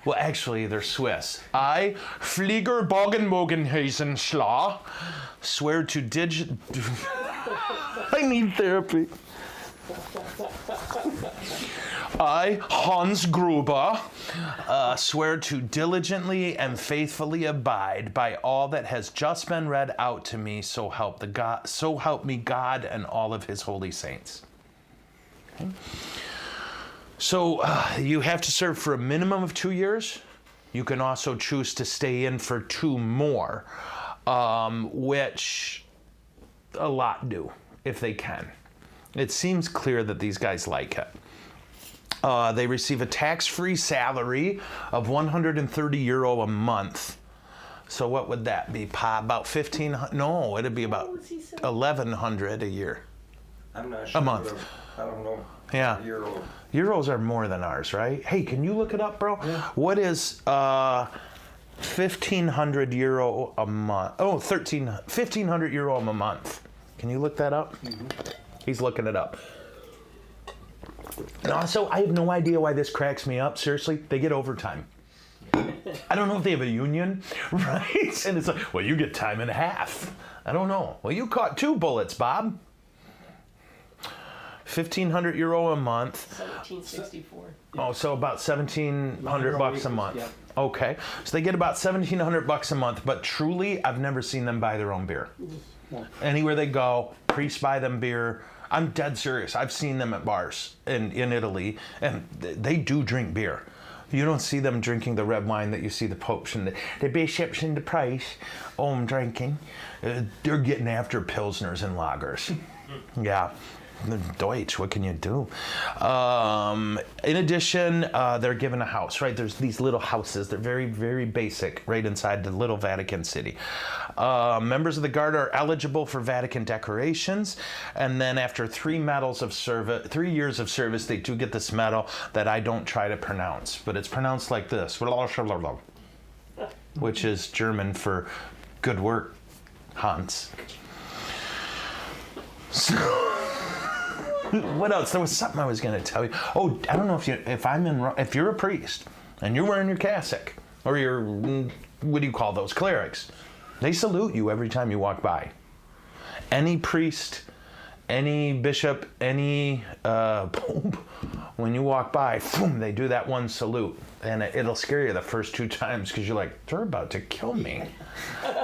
Well, actually, they're Swiss. I, Flieger Bogenmogenhazen Schla, swear to I need therapy. I, Hans Gruber, swear to diligently and faithfully abide by all that has just been read out to me, so help me God and all of his holy saints. Okay. So you have to serve for a minimum of 2 years. You can also choose to stay in for 2 more, which a lot do, if they can. It seems clear that these guys like it. They receive a tax-free salary of €130 a month. So what would that be, Pa? About 1,500? No, it'd be about 1,100 a year. I'm not sure. A month. I don't know. Yeah. Euro. Euros are more than ours, right? Hey, can you look it up, bro? Yeah. What is €1,500 a month? Oh, 1,500 euro a month. Can you look that up? Mm-hmm. He's looking it up. And also, I have no idea why this cracks me up. Seriously, they get overtime. I don't know if they have a union, right? And it's like, well, you get time and a half. I don't know. Well, you caught 2 bullets, Bob. 1,500 euro a month. 1764. Oh, so about 1,700 bucks a month. Yeah. Okay, so they get about 1,700 bucks a month. But truly, I've never seen them buy their own beer. Anywhere they go, priests buy them beer. I'm dead serious. I've seen them at bars in Italy, and they do drink beer. You don't see them drinking the red wine that you see the popes and the bishops and the priests. Oh, I'm drinking. They're getting after pilsners and lagers. Yeah. Deutsch, what can you do? In addition, they're given a house, right? There's these little houses. They're very, very basic, right inside the little Vatican City. Members of the Guard are eligible for Vatican decorations, and then after 3 years of service, they do get this medal that I don't try to pronounce, but it's pronounced like this, which is German for good work, Hans. So, what else? There was something I was going to tell you. Oh, I don't know if you're a priest and you're wearing your cassock or your, what do you call those, clerics? They salute you every time you walk by. Any priest, any bishop, any pope, when you walk by, boom, they do that one salute. And it'll scare you the first 2 times because you're like, they're about to kill me.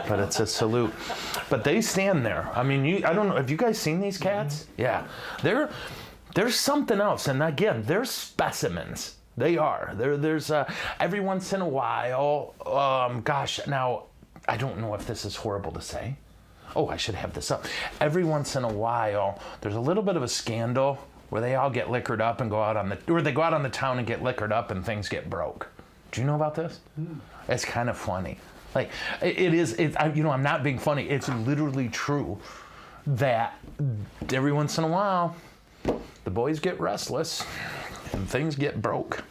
but it's a salute. But they stand there. I mean, I don't know. Have you guys seen these cats? Yeah, there's something else. And again, they're specimens. They are. There's every once in a while. Gosh, now I don't know if this is horrible to say. Oh, I should have this up. Every once in a while, there's a little bit of a scandal where they all get liquored up and go out on the town and get liquored up and things get broke. Do you know about this? It's kind of funny. Like I'm not being funny. It's literally true that every once in a while, the boys get restless and things get broke.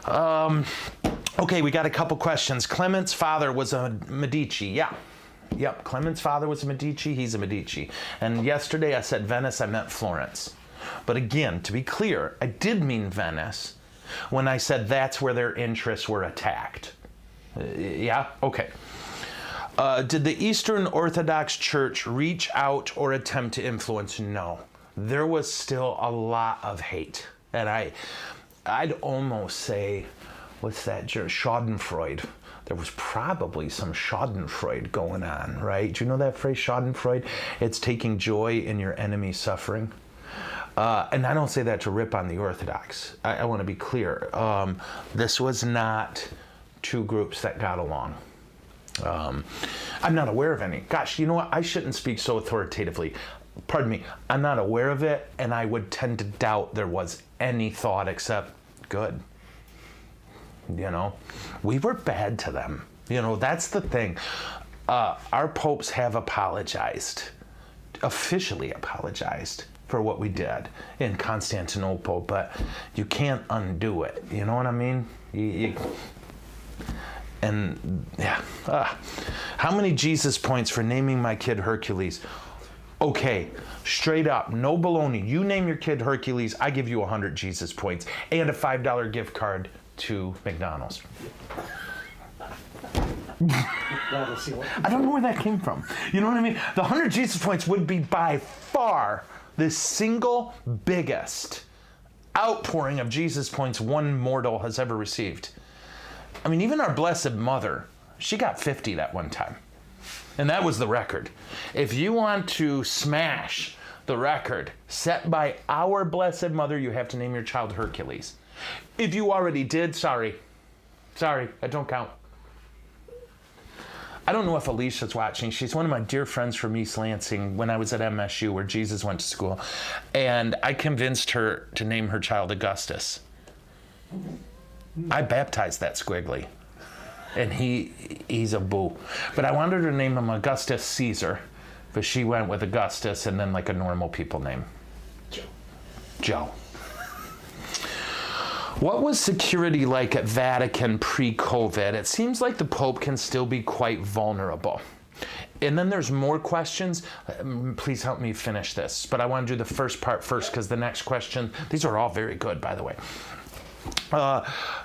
Okay, we got a couple questions. Clement's father was a Medici. Yeah. Yep, Clement's father was a Medici. He's a Medici. And yesterday I said Venice, I meant Florence. But again, to be clear, I did mean Venice when I said that's where their interests were attacked. Yeah? Okay. Did the Eastern Orthodox Church reach out or attempt to influence? No. There was still a lot of hate. And I'd almost say, what's that? Schadenfreude. There was probably some schadenfreude going on, right? Do you know that phrase, schadenfreude? It's taking joy in your enemy's suffering. And I don't say that to rip on the Orthodox. I want to be clear. This was not two groups that got along. I'm not aware of any. Gosh, you know what? I shouldn't speak so authoritatively. Pardon me. I'm not aware of it, and I would tend to doubt there was any thought except good. You know, we were bad to them. You know, that's the thing. Our popes have officially apologized for what we did in Constantinople, but you can't undo it. You know what I mean? How many Jesus points for naming my kid Hercules? Okay, straight up, no baloney. You name your kid Hercules, I give you 100 Jesus points and a $5 gift card to McDonald's. I don't know where that came from. You know what I mean? The 100 Jesus points would be by far the single biggest outpouring of Jesus points one mortal has ever received. I mean, even our Blessed Mother, she got 50 that one time. And that was the record. If you want to smash the record set by our Blessed Mother, you have to name your child Hercules. If you already did, sorry, that don't count. I don't know if Alicia's watching. She's one of my dear friends from East Lansing when I was at MSU where Jesus went to school. And I convinced her to name her child Augustus. I baptized that squiggly. And he's a boo. But I wanted her to name him Augustus Caesar. But she went with Augustus and then like a normal people name. Joe. What was security like at Vatican pre-COVID? It seems like the Pope can still be quite vulnerable. And then there's more questions. Please help me finish this. But I want to do the first part first because the next question, these are all very good, by the way.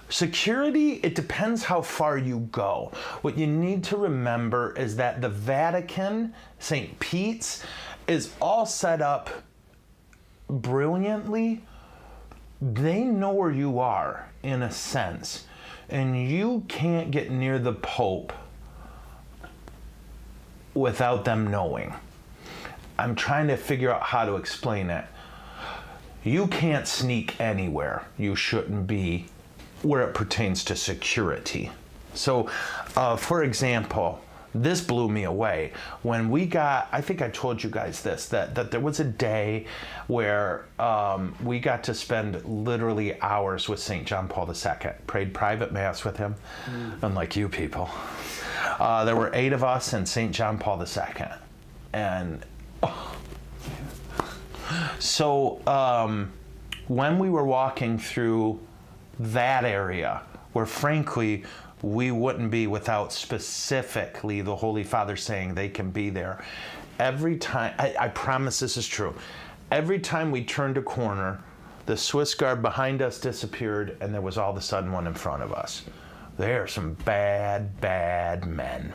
Security, it depends how far you go. What you need to remember is that the Vatican, St. Pete's, is all set up brilliantly. They know where you are, in a sense, and you can't get near the Pope without them knowing. I'm trying to figure out how to explain it. You can't sneak anywhere you shouldn't be where it pertains to security. So, for example, this blew me away. When we got, I think I told you guys this, that there was a day where we got to spend literally hours with St. John Paul II, prayed private mass with him, unlike you people. There were 8 of us and St. John Paul II. And so when we were walking through that area, where frankly, we wouldn't be without specifically the Holy Father saying they can be there. Every time, I promise this is true, every time we turned a corner, the Swiss Guard behind us disappeared and there was all of a sudden one in front of us. They are some bad, bad men.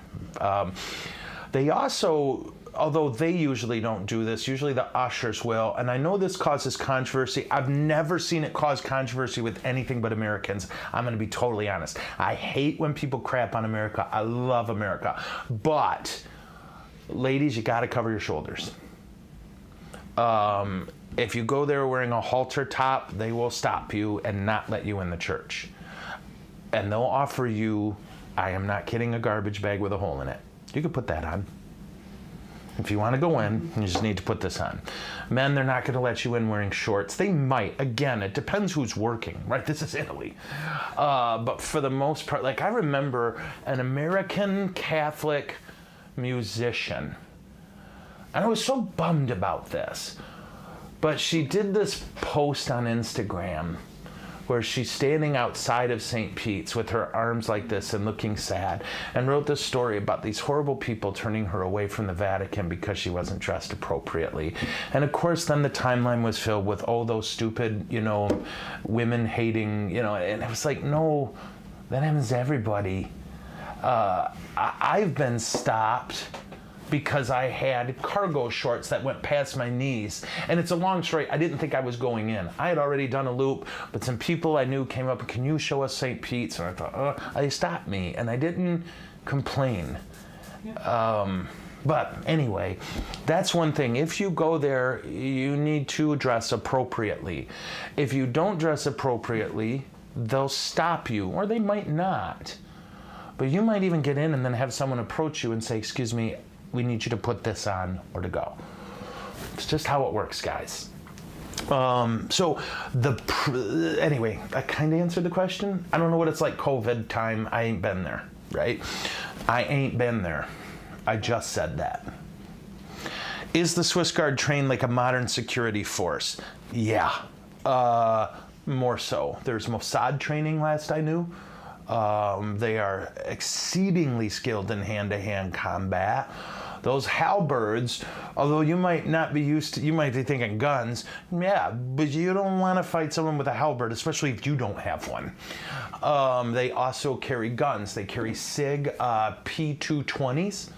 They also although they usually don't do this, usually the ushers will, and I know this causes controversy. I've never seen it cause controversy with anything but Americans. I'm going to be totally honest. I hate when people crap on America. I love America. But, ladies, you got to cover your shoulders. If you go there wearing a halter top, they will stop you and not let you in the church. And they'll offer you, I am not kidding, a garbage bag with a hole in it. You can put that on. If you want to go in, you just need to put this on. Men, they're not going to let you in wearing shorts. They might. Again, it depends who's working, right? This is Italy. But for the most part, like I remember an American Catholic musician, and I was so bummed about this, but she did this post on Instagram where she's standing outside of St. Pete's with her arms like this and looking sad, and wrote this story about these horrible people turning her away from the Vatican because she wasn't dressed appropriately. And of course, then the timeline was filled with, oh, those stupid, women hating, and it was like, no, that happens to everybody. I've been stopped because I had cargo shorts that went past my knees. And it's a long story. I didn't think I was going in. I had already done a loop, but some people I knew came up, can you show us St. Pete's? And I thought, they stopped me, and I didn't complain. But anyway, that's one thing. If you go there, you need to dress appropriately. If you don't dress appropriately, they'll stop you, or they might not. But you might even get in and then have someone approach you and say, excuse me, we need you to put this on or to go. It's just how it works, guys. Anyway, I kind of answered the question. I don't know what it's like COVID time. I ain't been there, right? I ain't been there. I just said that. Is the Swiss Guard trained like a modern security force? Yeah, more so. There's Mossad training last I knew. They are exceedingly skilled in hand-to-hand combat. Those halberds, although you might not be used to, you might be thinking guns, yeah, but you don't want to fight someone with a halberd, especially if you don't have one. They also carry guns. They carry SIG P220s.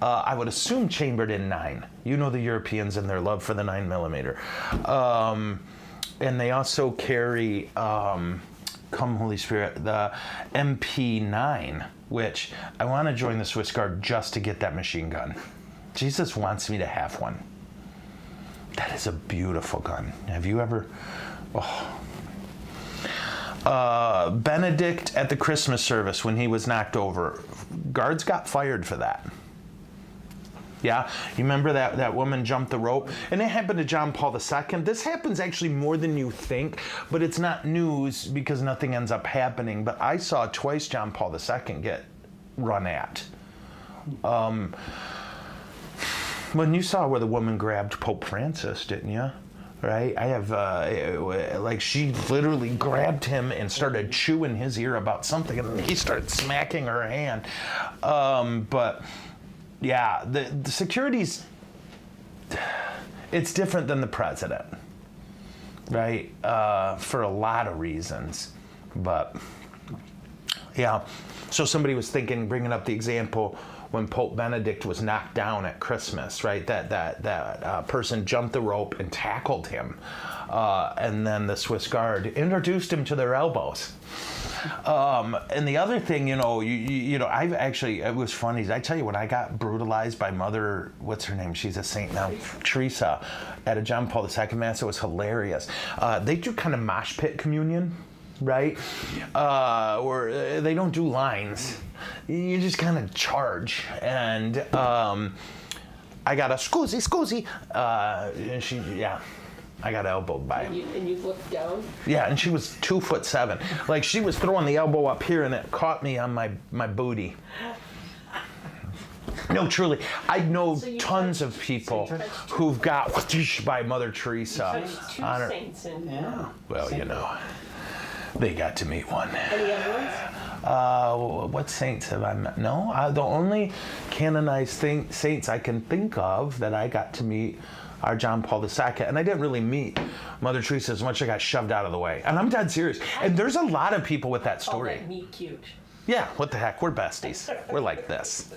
I would assume chambered in 9. You know the Europeans and their love for the 9mm. And they also carry, come Holy Spirit, the MP9, which I want to join the Swiss Guard just to get that machine gun. Jesus wants me to have one. That is a beautiful gun. Have you ever? Oh. Benedict at the Christmas service when he was knocked over. Guards got fired for that. Yeah, you remember that woman jumped the rope? And it happened to John Paul II. This happens actually more than you think, but it's not news because nothing ends up happening. But I saw twice John Paul II get run at. When you saw where the woman grabbed Pope Francis, didn't you? Right? I have, she literally grabbed him and started chewing his ear about something, and he started smacking her hand. But yeah, the security's, it's different than the president, right? For a lot of reasons. But yeah, so somebody was bringing up the example when Pope Benedict was knocked down at Christmas, right? That person jumped the rope and tackled him. And then the Swiss Guard introduced him to their elbows. And the other thing, I've actually, it was funny. I tell you, when I got brutalized by Mother, what's her name? She's a saint now, Teresa, at a John Paul II Mass, it was hilarious. They do kind of mosh pit communion, right? Where they don't do lines. You just kind of charge. And I got a scusi, and I got elbowed by him. And you looked down? Yeah, and she was 2'7". Like, she was throwing the elbow up here, and it caught me on my booty. No, truly. I know tons of people who've got by Mother Teresa. Two saints in. Yeah. Well, they got to meet one. Any other ones? What saints have I met? No, the only canonized saints I can think of that I got to meet are John Paul II. And I didn't really meet Mother Teresa as much as I got shoved out of the way. And I'm dead serious. And there's a lot of people with that story. Oh, that meet cute. Yeah, what the heck? We're besties. We're like this.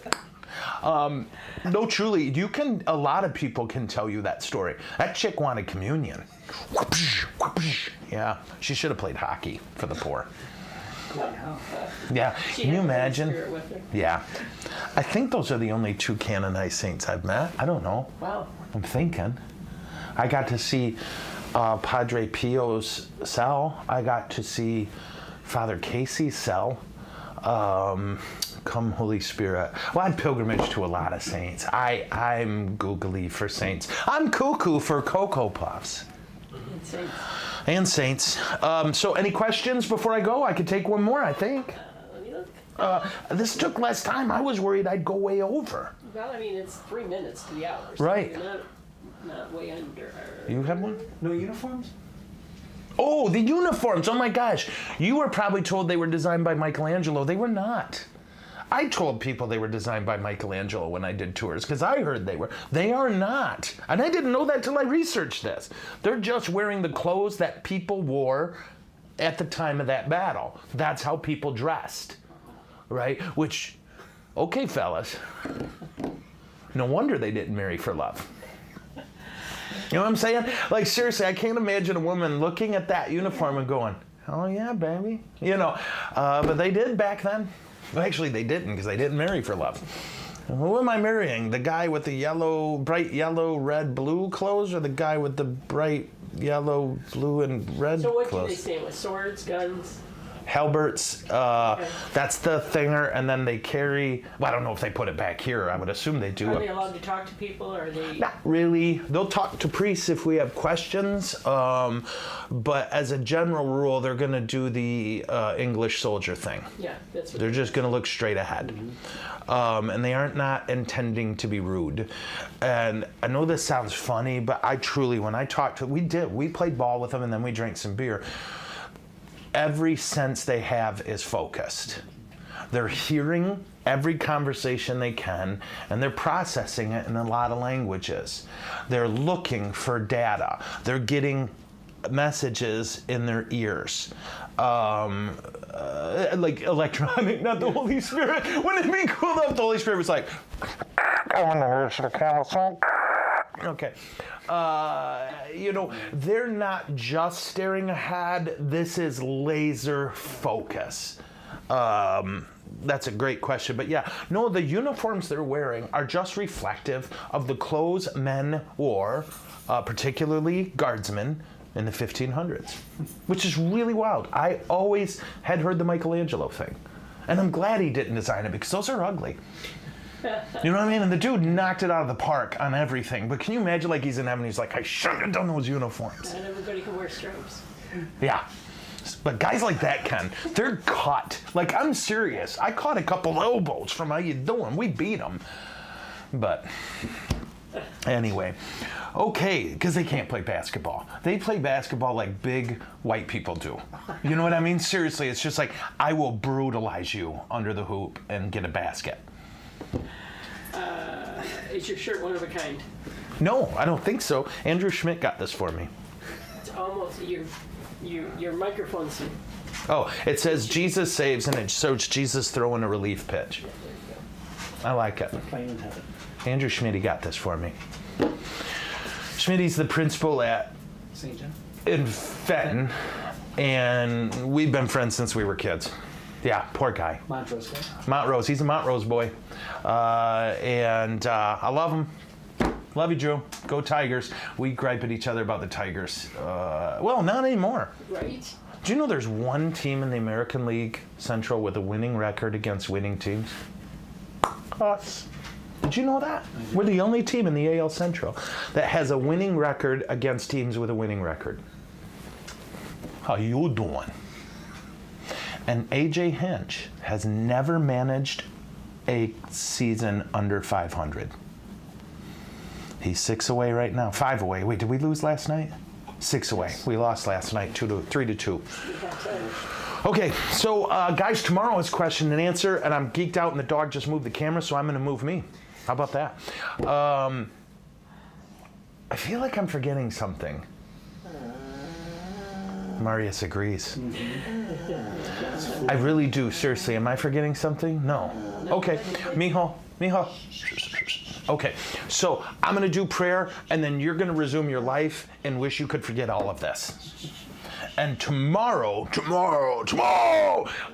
No, truly, a lot of people can tell you that story. That chick wanted communion. Yeah, she should have played hockey for the poor. Yeah, She can you had the Holy imagine? Spirit with her. Yeah. I think those are the only 2 canonized saints I've met. I don't know. Wow. I'm thinking. I got to see Padre Pio's cell. I got to see Father Casey's cell. Come Holy Spirit. Well, I pilgrimage to a lot of saints. I'm googly for saints. I'm cuckoo for Cocoa Puffs. And saints. So any questions before I go? I could take one more, I think. Let me look. This took less time. I was worried I'd go way over. Well, I mean, it's 3 minutes to the hour. So Right. You're not way under. You have one? No uniforms? Oh, the uniforms. Oh my gosh. You were probably told they were designed by Michelangelo. They were not. I told people they were designed by Michelangelo when I did tours because I heard they were. They are not. And I didn't know that till I researched this. They're just wearing the clothes that people wore at the time of that battle. That's how people dressed, right? Which, okay, fellas, no wonder they didn't marry for love. You know what I'm saying? Like, seriously, I can't imagine a woman looking at that uniform and going, oh, yeah, baby. You know, but they did back then. Well, actually, they didn't because they didn't marry for love. Who am I marrying? The guy with the yellow, bright yellow, red, blue clothes or the guy with the bright yellow, blue, and red So what clothes? do they stand with? Swords, guns? Halberts, that's the thinger, and then they carry, well, I don't know if they put it back here. I would assume they do. Are they allowed to talk to people, or are they? Not really. They'll talk to priests if we have questions, but as a general rule, they're going to do the English soldier thing. Yeah, that's what They're just going to look straight ahead. And they aren't not intending to be rude. And I know this sounds funny, but I truly, when I talked to, we played ball with them and then we drank some beer. Every sense they have is focused. They're hearing every conversation they can, and they're processing it in a lot of languages. They're looking for data. They're getting messages in their ears. Like electronic, not the Holy Spirit. Wouldn't it be cool if the Holy Spirit was like, I want to hear the camel. Okay. You know, they're not just staring ahead. This is laser focus. That's a great question. But yeah, no, the uniforms they're wearing are just reflective of the clothes men wore, particularly guardsmen, in the 1500s, which is really wild. I always had heard the Michelangelo thing. And I'm glad he didn't design it because those are ugly. You know what I mean? And the dude knocked it out of the park on everything. But can you imagine, like, he's in heaven, he's like, I should have done those uniforms. Not everybody can wear stripes. Yeah. But guys like that can. They're cut. Like, I'm serious. I caught a couple elbows from how you doing. We beat them. But anyway. Okay, because they can't play basketball. They play basketball like big white people do. You know what I mean? Seriously, it's just like, I will brutalize you under the hoop and get a basket. Is your shirt one of a kind? No, I don't think so. Andrew Schmidt got this for me. It's almost your microphone's. Oh, it says Jesus saves, and it shows Jesus throwing a relief pitch. I like it. Playing in heaven. Andrew Schmidt got this for me. Schmidt's the principal at St. John? in Fenton, and we've been friends since we were kids. Yeah, poor guy. Montrose guy? Montrose, he's a Montrose boy. And I love him. Love you, Drew. Go Tigers. We gripe at each other about the Tigers. Well, not anymore. Right? Do you know there's one team in the American League Central with a winning record against winning teams? Us. Did you know that? We're the only team in the AL Central that has a winning record against teams with a winning record. How you doing? And A.J. Hinch has never managed a season under 500. He's 6 away right now. 5 away. Wait, did we lose last night? 6 away. We lost last night, 3-2. Okay, so guys, tomorrow is question and answer, and I'm geeked out, and the dog just moved the camera, so I'm going to move me. How about that? I feel like I'm forgetting something. Marius agrees. I really do. Seriously, am I forgetting something? No. Okay, mijo, Mijo. Okay, so I'm going to do prayer, and then you're going to resume your life and wish you could forget all of this. And tomorrow,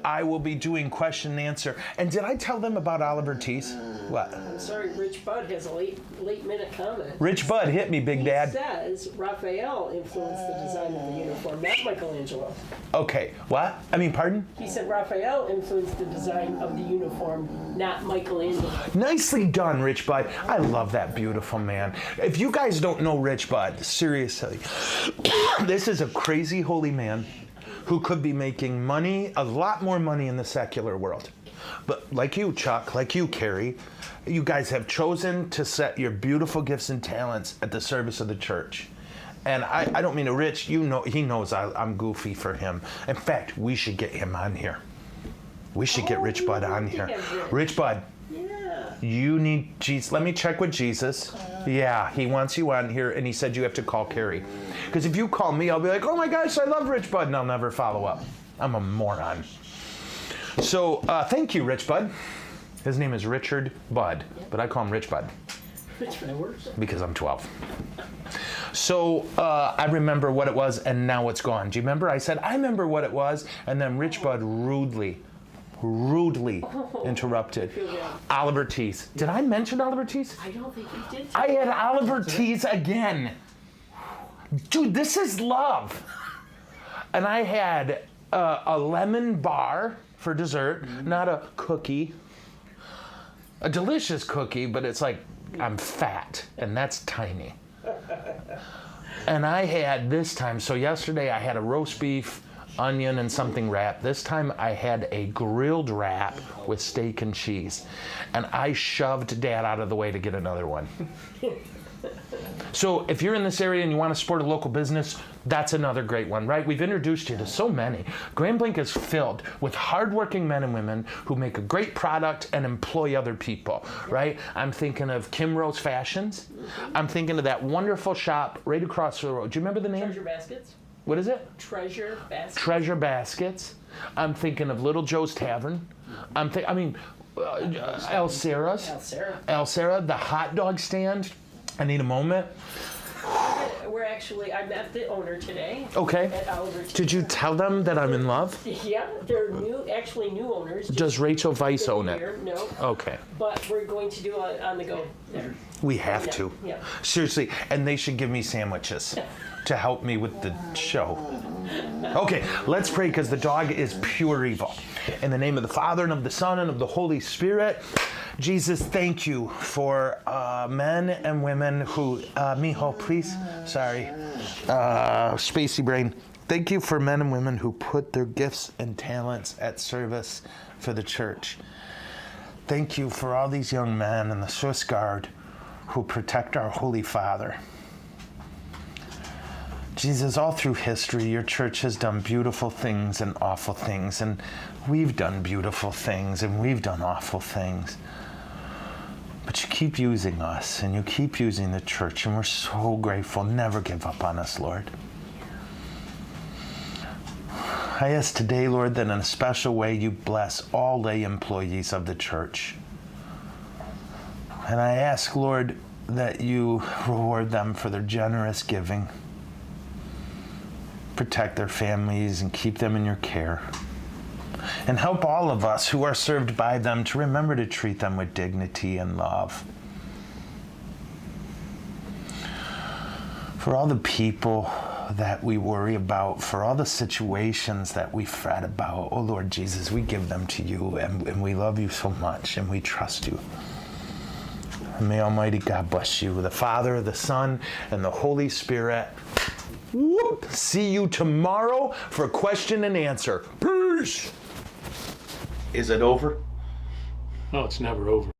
I will be doing question and answer. And did I tell them about Oliver Tease? What? I'm sorry, Rich Bud has a late minute comment. Rich Bud, hit me, Big Dad. He says Raphael influenced the design of the uniform, not Michelangelo. Okay, what? Pardon? He said Raphael influenced the design of the uniform, not Michelangelo. Nicely done, Rich Bud. I love that beautiful man. If you guys don't know Rich Bud, seriously, this is a crazy holy man who could be making money, a lot more money in the secular world. But like you, Chuck, like you, Carrie, you guys have chosen to set your beautiful gifts and talents at the service of the church. And I don't mean to Rich, he knows I'm goofy for him. In fact, we should get him on here. We should get Rich Bud on here. Rich Bud, Yeah. you need Jesus. Let me check with Jesus. Yeah, he wants you on here, and he said you have to call Carrie. Because if you call me, I'll be like, oh my gosh, I love Rich Bud, and I'll never follow up. I'm a moron. So thank you, Rich Bud. His name is Richard Bud, but I call him Rich Bud That works. because I'm 12. So I remember what it was, and now it's gone. Do you remember? I said, I remember what it was, and then Rich Bud rudely interrupted. Oliver Tease. Did I mention Oliver Tease? I don't think you did. I had Oliver Tease again. Dude, this is love. And I had a lemon bar for dessert, not a cookie. A delicious cookie, but it's like I'm fat, and that's tiny. And I had this time, so yesterday I had a roast beef, onion, and something wrap. This time I had a grilled wrap with steak and cheese. And I shoved Dad out of the way to get another one. So if you're in this area and you want to support a local business, that's another great one, right? We've introduced you to so many. Grand Blanc is filled with hardworking men and women who make a great product and employ other people, right? I'm thinking of Kim Rose Fashions. I'm thinking of that wonderful shop right across the road. Do you remember the name? Treasure baskets? What is it? Treasure baskets. Treasure Baskets. I'm thinking of Little Joe's Tavern. El Sarah's. El Sarah, the hot dog stand. I need a moment. I met the owner today. Okay. At Oliver Tease. Did you tell them that I'm in love? Yeah, they're new owners. Does Rachel Weiss own it? Here. No. Okay. But we're going to do it on the go there. We have to. Yeah. Seriously, and they should give me sandwiches to help me with the show. Okay, let's pray because the dog is pure evil. In the name of the Father, and of the Son, and of the Holy Spirit, Jesus, thank you for men and women who, Mijo, please, sorry, spacey brain. Thank you for men and women who put their gifts and talents at service for the church. Thank you for all these young men in the Swiss Guard who protect our Holy Father. Jesus, all through history, your church has done beautiful things and awful things, and we've done beautiful things and we've done awful things. But you keep using us, and you keep using the church, and we're so grateful. Never give up on us, Lord. I ask today, Lord, that in a special way you bless all lay employees of the church. And I ask, Lord, that you reward them for their generous giving. Protect their families and keep them in your care. And help all of us who are served by them to remember to treat them with dignity and love. For all the people that we worry about, for all the situations that we fret about, oh Lord Jesus, we give them to you, and we love you so much, and we trust you. And may Almighty God bless you, the Father, the Son, and the Holy Spirit. Whoop. See you tomorrow for question and answer. Peace. Is it over? No, it's never over.